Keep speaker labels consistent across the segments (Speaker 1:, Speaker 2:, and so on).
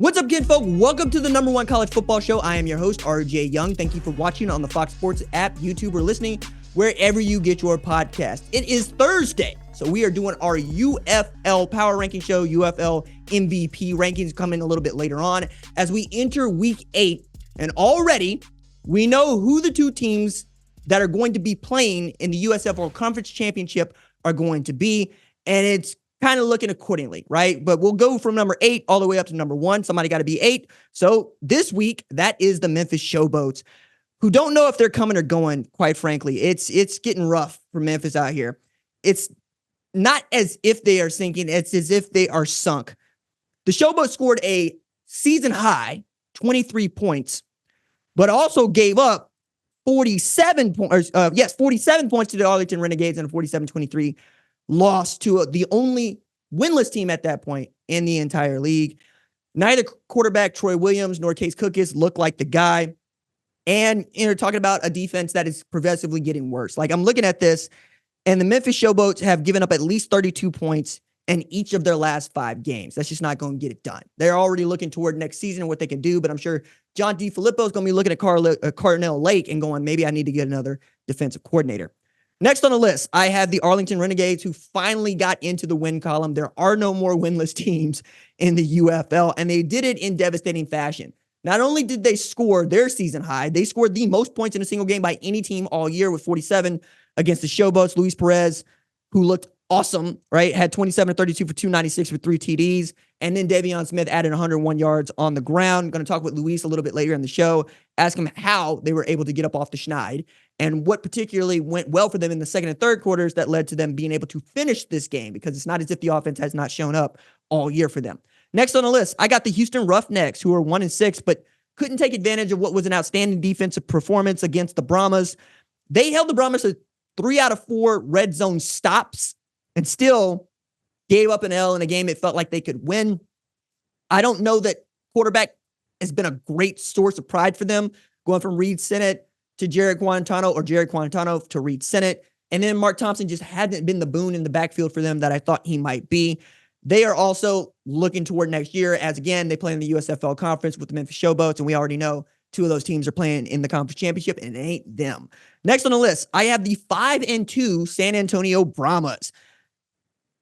Speaker 1: What's up, kid folk? Welcome to the #1 college football show. I am your host, RJ Young. Thank you for watching on the Fox Sports app, YouTube, or listening wherever you get your podcast. It is Thursday, so we are doing our UFL Power Ranking show. UFL MVP rankings coming a little bit later on as we enter Week 8. And already, we know who the two teams that are going to be playing in the USFL Conference Championship are going to be. And it's kind of looking accordingly, right? But we'll go from number 8 all the way up to number 1. Somebody got to be 8. So this week, that is the Memphis Showboats, who don't know if they're coming or going, quite frankly. It's getting rough for Memphis out here. It's not as if they are sinking. It's as if they are sunk. The Showboats scored a season high 23 points, but also gave up 47 points to the Arlington Renegades and a 47-23 loss to the only winless team at that point in the entire league. Neither quarterback Troy Williams nor Case Cookis look like the guy. And you're talking about a defense that is progressively getting worse. Like, I'm looking at this, and the Memphis Showboats have given up at least 32 points in each of their last 5 games. That's just not going to get it done. They're already looking toward next season and what they can do, but I'm sure John DeFilippo is going to be looking at Carnell Lake and going, maybe I need to get another defensive coordinator. Next on the list, I have the Arlington Renegades, who finally got into the win column. There are no more winless teams in the UFL, and they did it in devastating fashion. Not only did they score their season high, they scored the most points in a single game by any team all year with 47 against the Showboats. Luis Perez, who looked awesome, right, had 27-32 for 296 with 3 TDs. And then Davion Smith added 101 yards on the ground. I'm going to talk with Luis a little bit later in the show, ask him how they were able to get up off the schneid and what particularly went well for them in the second and third quarters that led to them being able to finish this game, because it's not as if the offense has not shown up all year for them. Next on the list, I got the Houston Roughnecks, who are 1-6, but couldn't take advantage of what was an outstanding defensive performance against the Brahmas. They held the Brahmas to 3 out of 4 red zone stops and still gave up an L in a game it felt like they could win. I don't know that quarterback has been a great source of pride for them, going from Reed Sennett to Jared Guarantano to Reed Sennett. And then Mark Thompson just hadn't been the boon in the backfield for them that I thought he might be. They are also looking toward next year, as again, they play in the USFL Conference with the Memphis Showboats, and we already know 2 of those teams are playing in the conference championship, and it ain't them. Next on the list, I have the 5-2 San Antonio Brahmas.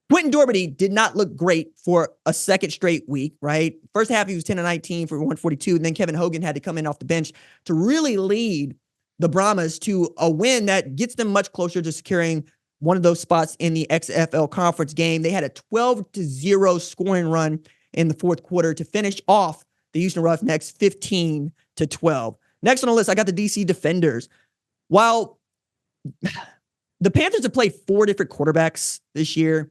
Speaker 1: Quentin Dorbity did not look great for a second straight week, right? First half, he was 10-19 for 142, and then Kevin Hogan had to come in off the bench to really lead the Brahmas to a win that gets them much closer to securing one of those spots in the XFL conference game. They had a 12-0 scoring run in the fourth quarter to finish off the Houston Roughnecks 15-12. Next on the list, I got the DC Defenders. While the Panthers have played 4 different quarterbacks this year,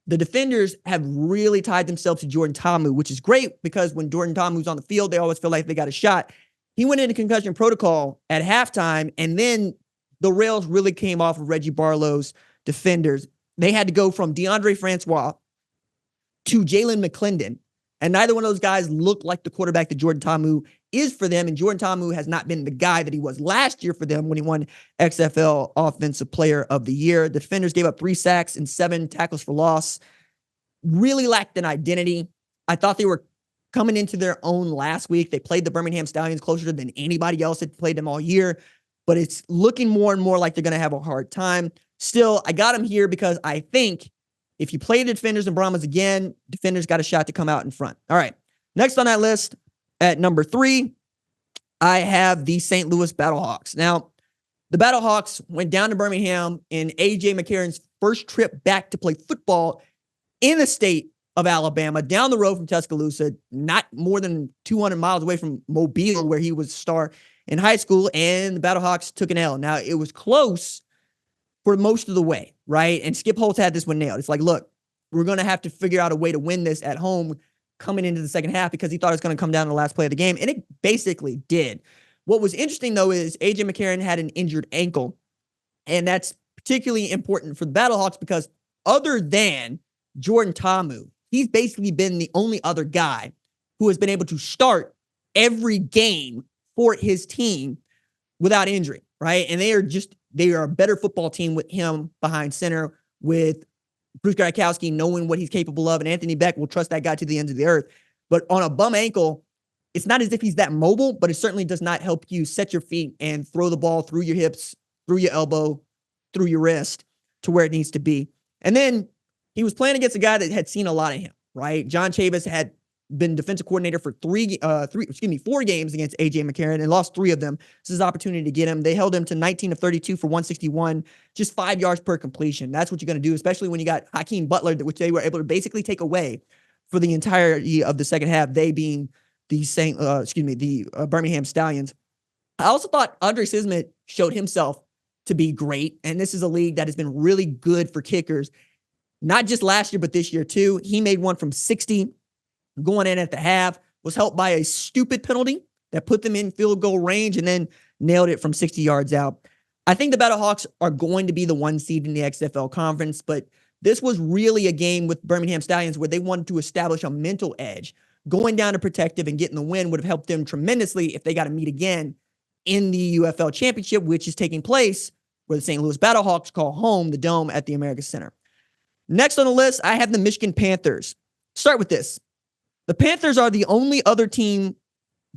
Speaker 1: the Defenders have really tied themselves to Jordan Ta'amu, which is great because when Jordan Ta'amu's on the field, they always feel like they got a shot. He went into concussion protocol at halftime, and then the rails really came off of Reggie Barlow's Defenders. They had to go from DeAndre Francois to Jalen McClendon, and neither one of those guys looked like the quarterback that Jordan Ta'amu is for them, and Jordan Ta'amu has not been the guy that he was last year for them when he won XFL Offensive Player of the Year. The Defenders gave up 3 sacks and 7 tackles for loss. Really lacked an identity. I thought they were coming into their own last week. They played the Birmingham Stallions closer than anybody else had played them all year, but it's looking more and more like they're going to have a hard time. Still, I got them here because I think if you play the Defenders and Brahmas again, Defenders got a shot to come out in front. All right. Next on that list, at number 3, I have the St. Louis Battlehawks. Now, the Battlehawks went down to Birmingham in A.J. McCarron's first trip back to play football in the state of Alabama, down the road from Tuscaloosa, not more than 200 miles away from Mobile, where he was a star in high school, and the Battlehawks took an L. Now, it was close for most of the way, right? And Skip Holtz had this one nailed. It's like, look, we're going to have to figure out a way to win this at home coming into the second half, because he thought it was going to come down to the last play of the game, and it basically did. What was interesting, though, is A.J. McCarron had an injured ankle, and that's particularly important for the Battlehawks because other than Jordan Ta'amu, he's basically been the only other guy who has been able to start every game for his team without injury, right? And they are a better football team with him behind center, with Bruce Gradkowski knowing what he's capable of, and Anthony Beck will trust that guy to the ends of the earth. But on a bum ankle, it's not as if he's that mobile, but it certainly does not help you set your feet and throw the ball through your hips, through your elbow, through your wrist to where it needs to be. And then he was playing against a guy that had seen a lot of him, right? John Chavis had been defensive coordinator for 4 games against AJ McCarron and lost 3 of them. This is his opportunity to get him. They held him to 19 of 32 for 161, just 5 yards per completion. That's what you're going to do, especially when you got Hakeem Butler, which they were able to basically take away for the entirety of the second half, they being the Birmingham Stallions. I also thought Andre Sismet showed himself to be great, and this is a league that has been really good for kickers, not just last year, but this year too. He made one from 60 going in at the half, was helped by a stupid penalty that put them in field goal range, and then nailed it from 60 yards out. I think the Battlehawks are going to be the 1 seed in the XFL conference, but this was really a game with Birmingham Stallions where they wanted to establish a mental edge. Going down to Protective and getting the win would have helped them tremendously if they got to meet again in the UFL Championship, which is taking place where the St. Louis Battlehawks call home the Dome at the America Center. Next on the list, I have the Michigan Panthers. Start with this. The Panthers are the only other team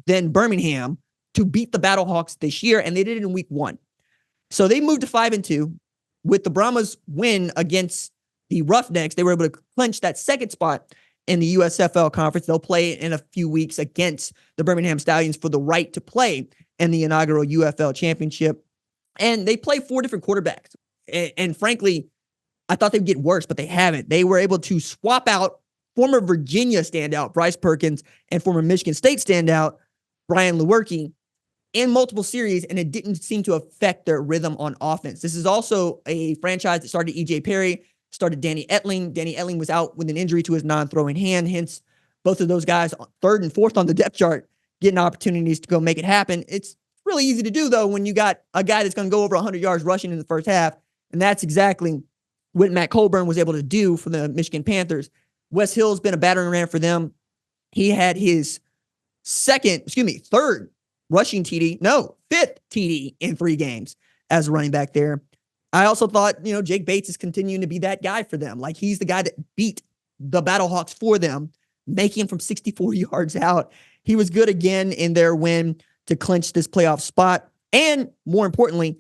Speaker 1: than Birmingham to beat the Battlehawks this year, and they did it in week 1. So they moved to 5-2 with the Brahmas win against the Roughnecks. They were able to clinch that second spot in the USFL conference. They'll play in a few weeks against the Birmingham Stallions for the right to play in the inaugural UFL championship. And they play 4 different quarterbacks. And frankly, I thought they'd get worse, but they haven't. They were able to swap out former Virginia standout Bryce Perkins and former Michigan State standout Brian Lewerke in multiple series, and it didn't seem to affect their rhythm on offense. This is also a franchise that started E.J. Perry, started Danny Etling. Danny Etling was out with an injury to his non-throwing hand, hence both of those guys, 3rd and 4th on the depth chart, getting opportunities to go make it happen. It's really easy to do, though, when you got a guy that's going to go over 100 yards rushing in the first half, and that's exactly what Matt Colburn was able to do for the Michigan Panthers. Wes Hill's been a battering ram for them. He had his 3rd rushing TD, 5th TD in 3 games as a running back there. I also thought, Jake Bates is continuing to be that guy for them. Like, he's the guy that beat the Battlehawks for them, making him from 64 yards out. He was good again in their win to clinch this playoff spot. And more importantly,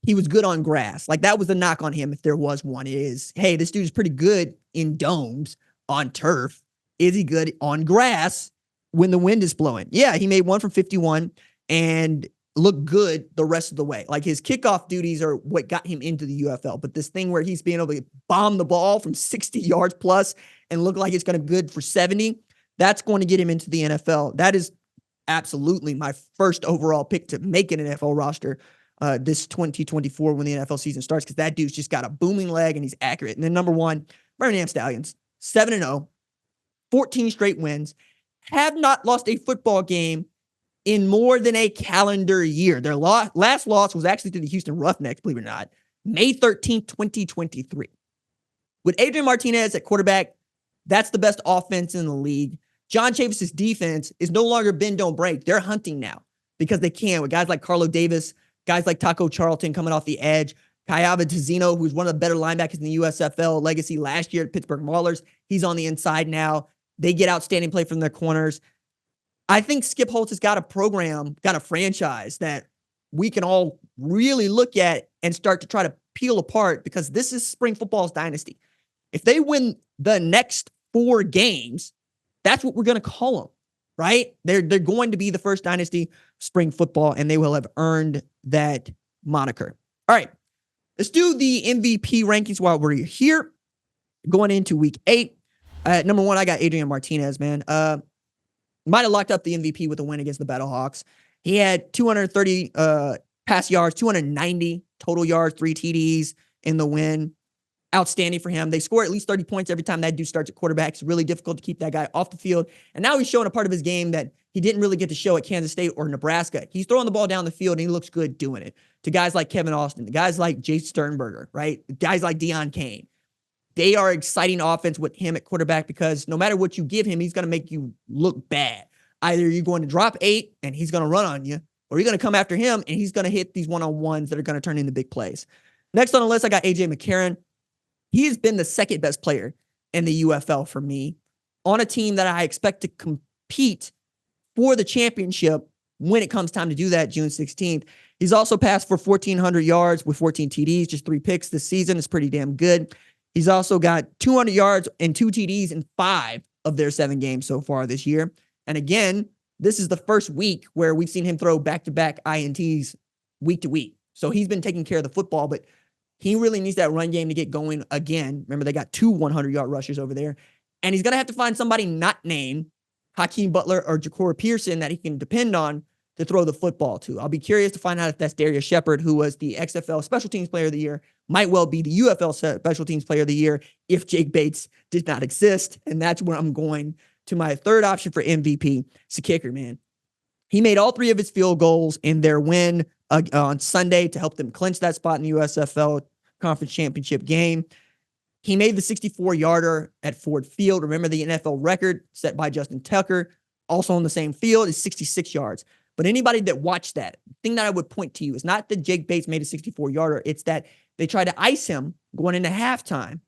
Speaker 1: he was good on grass. Like, that was the knock on him, if there was one, is, hey, this dude's pretty good in domes on turf. Is he good on grass when the wind is blowing? Yeah, he made one from 51 and looked good the rest of the way. Like, his kickoff duties are what got him into the UFL. But this thing where he's being able to bomb the ball from 60 yards plus and look like it's going to be good for 70, that's going to get him into the NFL. That is absolutely my first overall pick to make an NFL roster this 2024 when the NFL season starts, because that dude's just got a booming leg and he's accurate. And then number 1, Birmingham Stallions, 7-0, 14 straight wins, have not lost a football game in more than a calendar year. Their last loss was actually to the Houston Roughnecks, believe it or not, May 13th, 2023. With Adrian Martinez at quarterback, that's the best offense in the league. John Chavis' defense is no longer bend, don't break. They're hunting now because they can, with guys like Carlo Davis, guys like Taco Charlton coming off the edge, Kayaba Tizino, who's one of the better linebackers in the USFL legacy last year at Pittsburgh Maulers. He's on the inside now. They get outstanding play from their corners. I think Skip Holtz has got a program, got a franchise that we can all really look at and start to try to peel apart, because this is spring football's dynasty. If they win the next 4 games, that's what we're going to call them, right? They're going to be the first dynasty spring football, and they will have earned that moniker. All right, let's do the MVP rankings while we're here. Going into week 8, number 1, I got Adrian Martinez, man. Might have locked up the MVP with a win against the Battlehawks. He had 230 pass yards, 290 total yards, 3 TDs in the win. Outstanding for him. They score at least 30 points every time that dude starts at quarterback. It's really difficult to keep that guy off the field. And now he's showing a part of his game that he didn't really get to show at Kansas State or Nebraska. He's throwing the ball down the field, and he looks good doing it. To guys like Kevin Austin, to guys like Jay Sternberger, right? Guys like Deion Kane. They are exciting offense with him at quarterback, because no matter what you give him, he's going to make you look bad. Either you're going to drop 8 and he's going to run on you, or you're going to come after him and he's going to hit these one-on-ones that are going to turn into big plays. Next on the list, I got AJ McCarron. He's been the second best player in the UFL for me on a team that I expect to compete for the championship when it comes time to do that June 16th. He's also passed for 1,400 yards with 14 TDs, just 3 picks this season. It's pretty damn good. He's also got 200 yards and 2 TDs in 5 of their 7 games so far this year. And again, this is the first week where we've seen him throw back-to-back INTs week to week. So he's been taking care of the football, but he really needs that run game to get going again. Remember, they got 2 100-yard rushers over there. And he's going to have to find somebody not named Hakeem Butler or Ja'Cory Pearson that he can depend on to throw the football to. I'll be curious to find out if that's Darius Shepard, who was the XFL Special Teams Player of the Year, might well be the UFL Special Teams Player of the Year if Jake Bates did not exist. And that's where I'm going to my third option for MVP. It's a kicker, man. He made all 3 of his field goals in their win on Sunday to help them clinch that spot in the USFL Conference Championship game. He made the 64-yarder at Ford Field. Remember, the NFL record set by Justin Tucker, also on the same field, is 66 yards. But anybody that watched that, the thing that I would point to you is not that Jake Bates made a 64-yarder. It's that they tried to ice him going into halftime,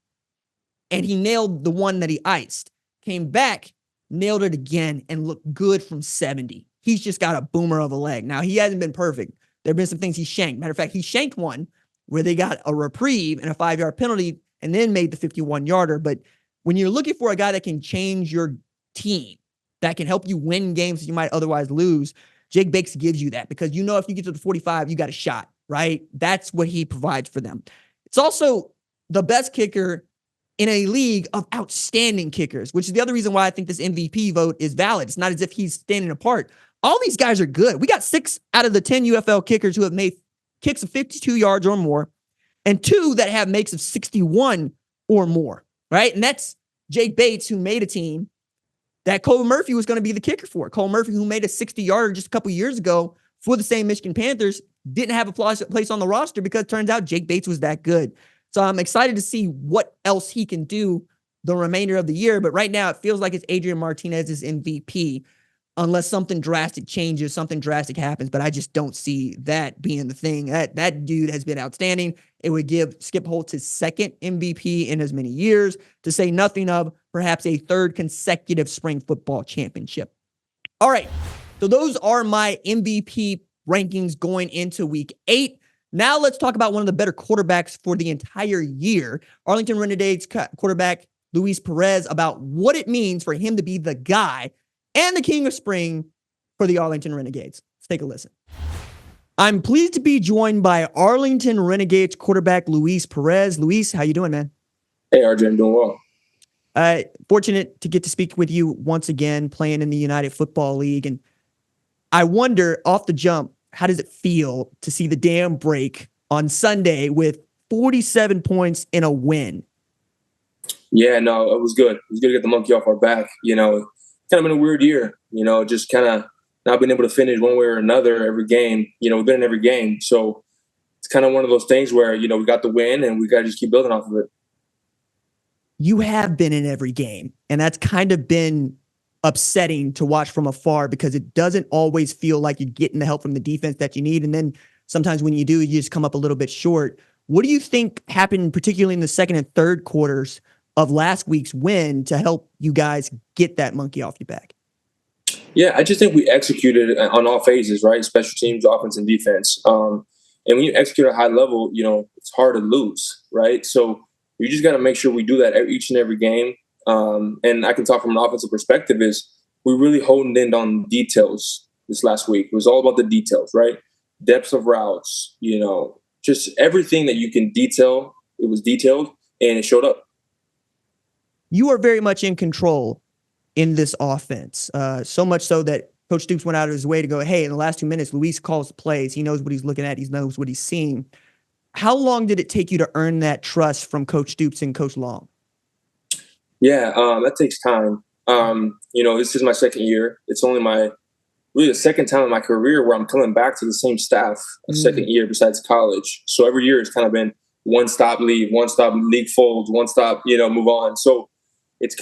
Speaker 1: and he nailed the one that he iced. Came back, nailed it again, and looked good from 70. He's just got a boomer of a leg. Now, he hasn't been perfect. There have been some things he shanked. Matter of fact, he shanked one where they got a reprieve and a 5-yard penalty and then made the 51-yarder. But when you're looking for a guy that can change your team, that can help you win games that you might otherwise lose, Jake Bates gives you that, because if you get to the 45, you got a shot, right? That's what he provides for them. It's also the best kicker in a league of outstanding kickers, which is the other reason why I think this MVP vote is valid. It's not as if he's standing apart. All these guys are good. We got 6 out of the 10 UFL kickers who have made kicks of 52 yards or more, and 2 that have makes of 61 or more, right? And that's Jake Bates, who made a team that Cole Murphy was going to be the kicker for. Cole Murphy, who made a 60-yarder just a couple years ago for the same Michigan Panthers, didn't have a place on the roster because it turns out Jake Bates was that good. So I'm excited to see what else he can do the remainder of the year. But right now, it feels like it's Adrian Martinez's MVP, unless something drastic changes, something drastic happens. But I just don't see that being the thing. That dude has been outstanding. It would give Skip Holtz his 2nd MVP in as many years, to say nothing of perhaps a 3rd consecutive spring football championship. All right, so those are my MVP rankings going into week 8. Now let's talk about one of the better quarterbacks for the entire year, Arlington Renegades quarterback Luis Perez, about what it means for him to be the guy and the king of spring for the Arlington Renegades. Let's take a listen. I'm pleased to be joined by Arlington Renegades quarterback Luis Perez. Luis, how you doing, man?
Speaker 2: Hey, RJ, I'm doing well.
Speaker 1: Fortunate to get to speak with you once again, playing in the United Football League. And I wonder, off the jump, how does it feel to see the dam break on Sunday with 47 points in a win?
Speaker 2: Yeah, no, it was good. It was good to get the monkey off our back. Kind of been a weird year, just kind of not being able to finish one way or another every game. We've been in every game. So it's kind of one of those things where, we got the win and we got to just keep building off of it.
Speaker 1: You have been in every game, and that's kind of been upsetting to watch from afar, because it doesn't always feel like you're getting the help from the defense that you need. And then sometimes when you do, you just come up a little bit short. What do you think happened, particularly in the 2nd and 3rd quarters of last week's win, to help you guys get that monkey off your back?
Speaker 2: Yeah, I just think we executed on all phases, right? Special teams, offense, and defense. And when you execute at a high level, it's hard to lose, right? So you just got to make sure we do that each and every game. And I can talk from an offensive perspective, is we really honed in on details this last week. It was all about the details, right? Depths of routes, just everything that you can detail. It was detailed and it showed up.
Speaker 1: You are very much in control in this offense, so much so that Coach Stoops went out of his way to go, hey, in the last 2 minutes, Luis calls the plays. He knows what he's looking at. He knows what he's seeing. How long did it take you to earn that trust from Coach Stoops and Coach Long?
Speaker 2: Yeah, that takes time. This is my 2nd year. It's only really the 2nd time in my career where I'm coming back to the same staff a 2nd year besides college. So every year it's kind of been one stop, leave, one stop, league folds, one stop, move on. So it's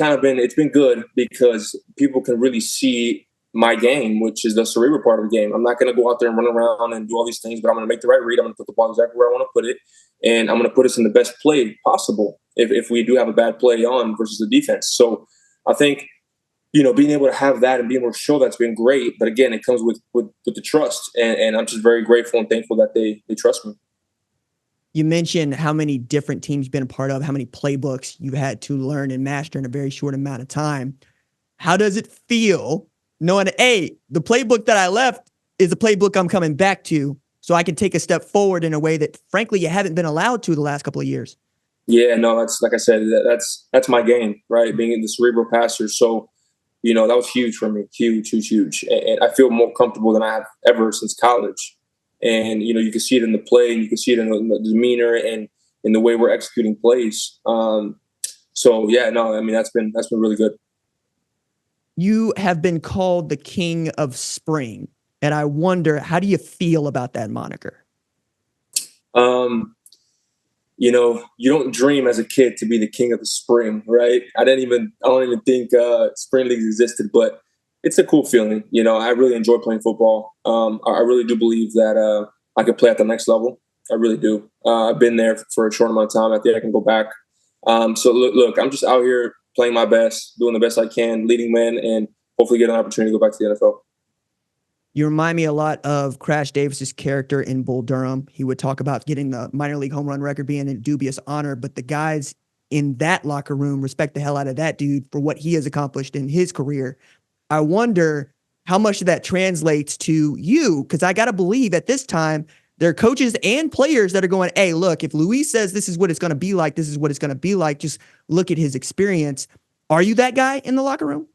Speaker 2: been good because people can really see my game, which is the cerebral part of the game. I'm not going to go out there and run around and do all these things, but I'm going to make the right read. I'm going to put the ball exactly where I want to put it, and I'm going to put us in the best play possible if we do have a bad play on versus the defense. So I think being able to have that and being able to show that's been great. But again, it comes with the trust, and I'm just very grateful and thankful that they trust me.
Speaker 1: You mentioned how many different teams you've been a part of, how many playbooks you've had to learn and master in a very short amount of time. How does it feel knowing, hey, the playbook that I left is the playbook I'm coming back to so I can take a step forward in a way that, frankly, you haven't been allowed to the last couple of years?
Speaker 2: Yeah, no, that's like I said, that's my game, right? Being in the cerebral passer. So, that was huge for me. Huge, huge, huge. And I feel more comfortable than I have ever since college. And, you can see it in the play, and you can see it in the demeanor and in the way we're executing plays. So yeah, no, I mean, that's been really good.
Speaker 1: You have been called the King of Spring. And I wonder, how do you feel about that moniker?
Speaker 2: You don't dream as a kid to be the king of the spring, right? I don't even think spring leagues existed, but it's a cool feeling. I really enjoy playing football. I really do believe that I could play at the next level. I really do. I've been there for a short amount of time. I think I can go back. So look, I'm just out here playing my best, doing the best I can, leading men, and hopefully get an opportunity to go back to the NFL.
Speaker 1: You remind me a lot of Crash Davis's character in Bull Durham. He would talk about getting the minor league home run record being a dubious honor, but the guys in that locker room respect the hell out of that dude for what he has accomplished in his career. I wonder how much of that translates to you, because I got to believe at this time there are coaches and players that are going, hey, look, if Luis says this is what it's going to be like, this is what it's going to be like. Just look at his experience. Are you that guy in the locker room?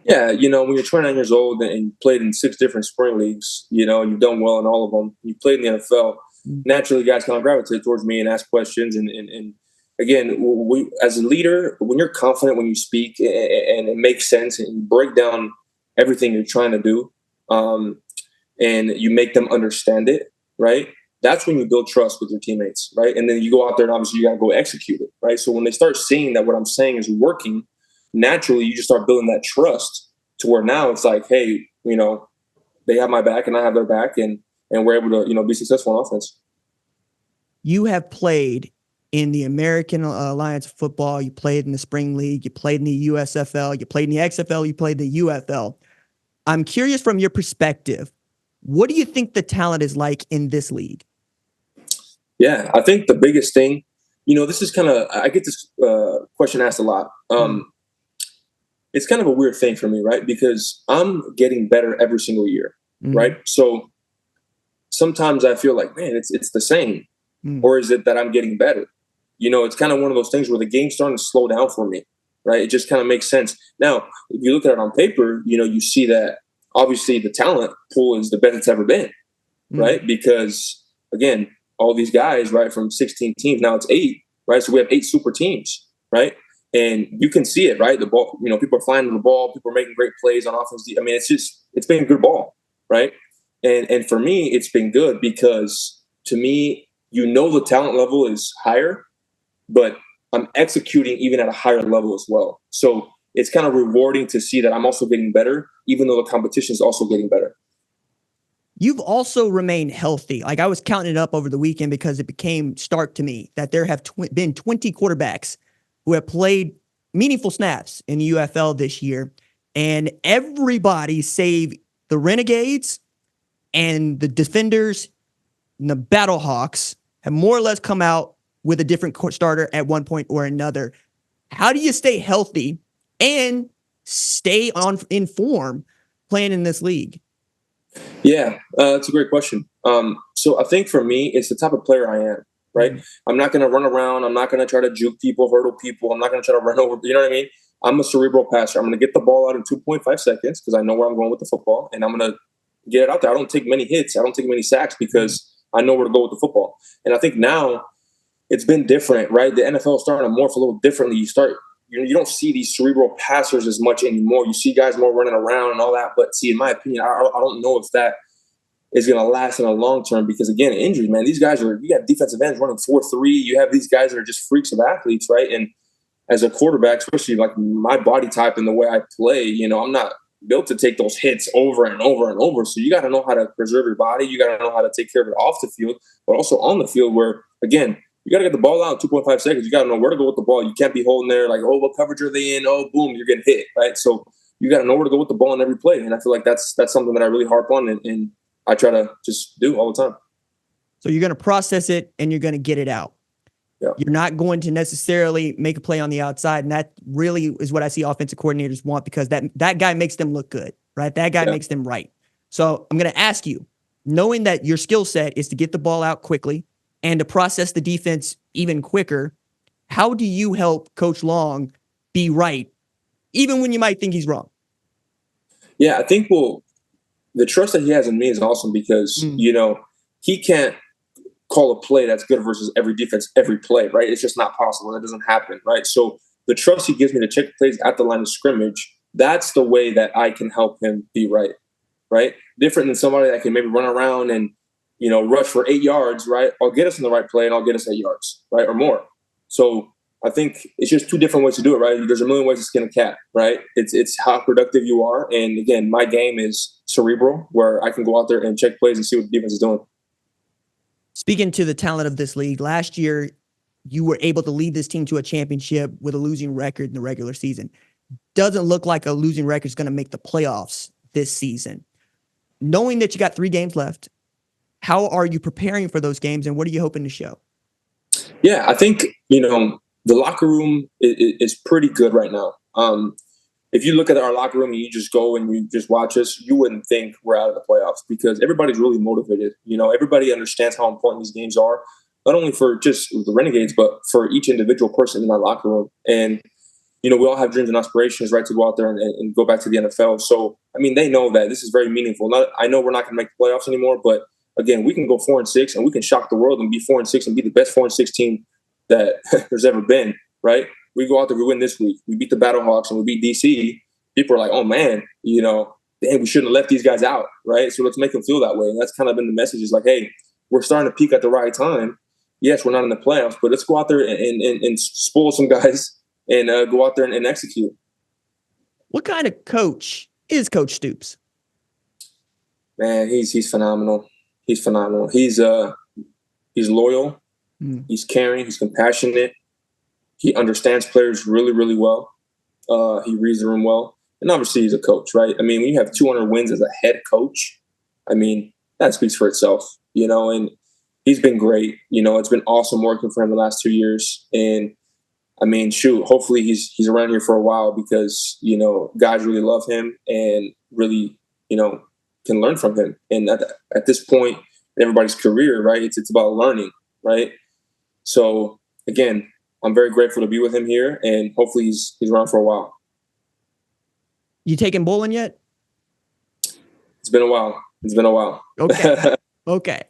Speaker 2: Yeah, when you're 29 years old and you played in 6 different spring leagues, and you've done well in all of them, you played in the NFL, naturally guys kind of gravitate towards me and ask questions. And again, we, as a leader, when you're confident when you speak and it makes sense and you break down everything you're trying to do, and you make them understand it, right? That's when you build trust with your teammates, right? And then you go out there and obviously you got to go execute it, right? So when they start seeing that what I'm saying is working, naturally you just start building that trust to where now it's like, hey, they have my back and I have their back, and we're able to, be successful on offense.
Speaker 1: You have played in the American Alliance of Football. You played in the Spring League. You played in the USFL. You played in the XFL. You played in the UFL. I'm curious from your perspective, what do you think the talent is like in this league?
Speaker 2: Yeah, I think the biggest thing, this is kind of, I get this question asked a lot. It's kind of a weird thing for me, right? Because I'm getting better every single year, right? So sometimes I feel like, man, it's the same. Or is it that I'm getting better? It's kind of one of those things where the game's starting to slow down for me, right? It just kind of makes sense. Now, if you look at it on paper, you see that obviously the talent pool is the best it's ever been, right? Because, again, all these guys, right, from 16 teams, now it's 8, right? So we have 8 super teams, right? And you can see it, right? The ball, people are flying the ball, people are making great plays on offense. I mean, it's been good ball, right? And for me, it's been good because to me, the talent level is higher, but I'm executing even at a higher level as well. So it's kind of rewarding to see that I'm also getting better, even though the competition is also getting better.
Speaker 1: You've also remained healthy. Like, I was counting it up over the weekend because it became stark to me that there have been 20 quarterbacks who have played meaningful snaps in the UFL this year. And everybody save the Renegades and the Defenders and the Battlehawks have more or less come out with a different starter at one point or another. How do you stay healthy and stay in form playing in this league?
Speaker 2: Yeah, that's a great question. So I think for me, it's the type of player I am, right? I'm not going to run around. I'm not going to try to juke people, hurdle people. I'm not going to try to run over. You know what I mean? I'm a cerebral passer. I'm going to get the ball out in 2.5 seconds because I know where I'm going with the football, and I'm going to get it out there. I don't take many hits. I don't take many sacks because I know where to go with the football. And I think now it's been different, right? The NFL is starting to morph a little differently. You don't see these cerebral passers as much anymore. You see guys more running around and all that. But see, in my opinion, I don't know if that is going to last in a long term because, again, injuries, man. These guys you got defensive ends running 4.3. You have these guys that are just freaks of athletes, right? And as a quarterback, especially like my body type and the way I play, I'm not built to take those hits over and over and over. So you got to know how to preserve your body. You got to know how to take care of it off the field, but also on the field where, again, you got to get the ball out in 2.5 seconds. You got to know where to go with the ball. You can't be holding there like, oh, what coverage are they in? Oh, boom, you're getting hit, right? So you got to know where to go with the ball in every play. And I feel like that's something that I really harp on and I try to just do all the time.
Speaker 1: So you're going to process it and you're going to get it out.
Speaker 2: Yeah.
Speaker 1: You're not going to necessarily make a play on the outside. And that really is what I see offensive coordinators want, because that guy makes them look good, right? That guy makes them right. So I'm going to ask you, knowing that your skill set is to get the ball out quickly and to process the defense even quicker, how do you help Coach Long be right, even when you might think he's wrong?
Speaker 2: Yeah, I think, the trust that he has in me is awesome because, he can't call a play that's good versus every defense, every play, right? It's just not possible. That doesn't happen, right? So the trust he gives me to check plays at the line of scrimmage, that's the way that I can help him be right? Different than somebody that can maybe run around and, rush for 8 yards, right? I'll get us in the right play and I'll get us 8 yards, right? Or more. So I think it's just two different ways to do it, right? There's a million ways to skin a cat, right? It's how productive you are. And again, my game is cerebral, where I can go out there and check plays and see what the defense is doing.
Speaker 1: Speaking to the talent of this league, last year you were able to lead this team to a championship with a losing record in the regular season. Doesn't look like a losing record is going to make the playoffs this season. Knowing that you got 3 games left, how are you preparing for those games and what are you hoping to show?
Speaker 2: Yeah, I think, the locker room is pretty good right now. If you look at our locker room and you just go and you just watch us, you wouldn't think we're out of the playoffs because everybody's really motivated. Everybody understands how important these games are, not only for just the Renegades, but for each individual person in that locker room. And, we all have dreams and aspirations, right, to go out there and go back to the NFL. So, they know that this is very meaningful. I know we're not going to make the playoffs anymore, but again, we can go 4-6 and we can shock the world and be 4-6 and be the best 4-6 team that there's ever been, right? We go out there, we win this week. We beat the Battlehawks and we beat DC. People are like, oh, man, damn, we shouldn't have left these guys out, right? So let's make them feel that way. And that's kind of been the message is like, hey, we're starting to peak at the right time. Yes, we're not in the playoffs, but let's go out there and spoil some guys and go out there and execute.
Speaker 1: What kind of coach is Coach Stoops?
Speaker 2: Man, he's phenomenal. He's phenomenal. He's loyal. He's caring. He's compassionate. He understands players really, really well. He reads the room well. And obviously he's a coach, right? When you have 200 wins as a head coach, that speaks for itself, and he's been great. It's been awesome working for him the last 2 years. And hopefully he's around here for a while because, guys really love him and really, can learn from him. And at this point in everybody's career, right, it's about learning, right? So again, I'm very grateful to be with him here, and hopefully he's around for a while.
Speaker 1: You taking bowling yet?
Speaker 2: It's been a while.
Speaker 1: Okay. Okay.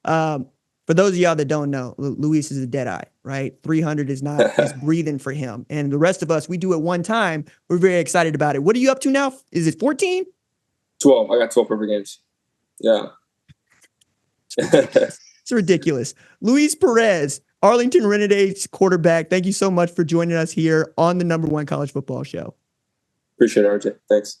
Speaker 1: For those of y'all that don't know, Luis is a dead eye, right? 300 is not is breathing for him. And the rest of us, we do it one time. We're very excited about it. What are you up to now? Is it 14?
Speaker 2: 12. I got 12 perfect games. Yeah.
Speaker 1: It's ridiculous. Luis Perez, Arlington Renegades quarterback. Thank you so much for joining us here on the #1 college football show.
Speaker 2: Appreciate it, RJ. Thanks.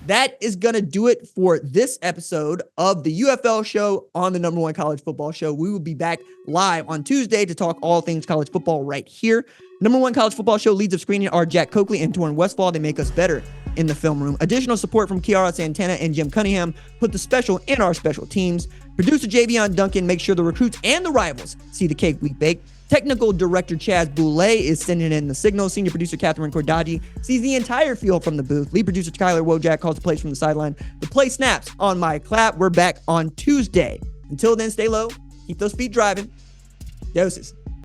Speaker 1: That is going to do it for this episode of the UFL show on the #1 college football show. We will be back live on Tuesday to talk all things college football right here. #1 college football show leads of screening are Jack Coakley and Torrin Westfall. They make us better in the film room. Additional support from Kiara Santana and Jim Cunningham put the special in our special teams. Producer Javion Duncan makes sure the recruits and the rivals see the cake we bake. Technical director Chaz Boulay is sending in the signal. Senior producer Catherine Cordaji sees the entire field from the booth. Lead producer Kyler Wojak calls the plays from the sideline. The play snaps on my clap. We're back on Tuesday. Until then, stay low. Keep those feet driving. Doses.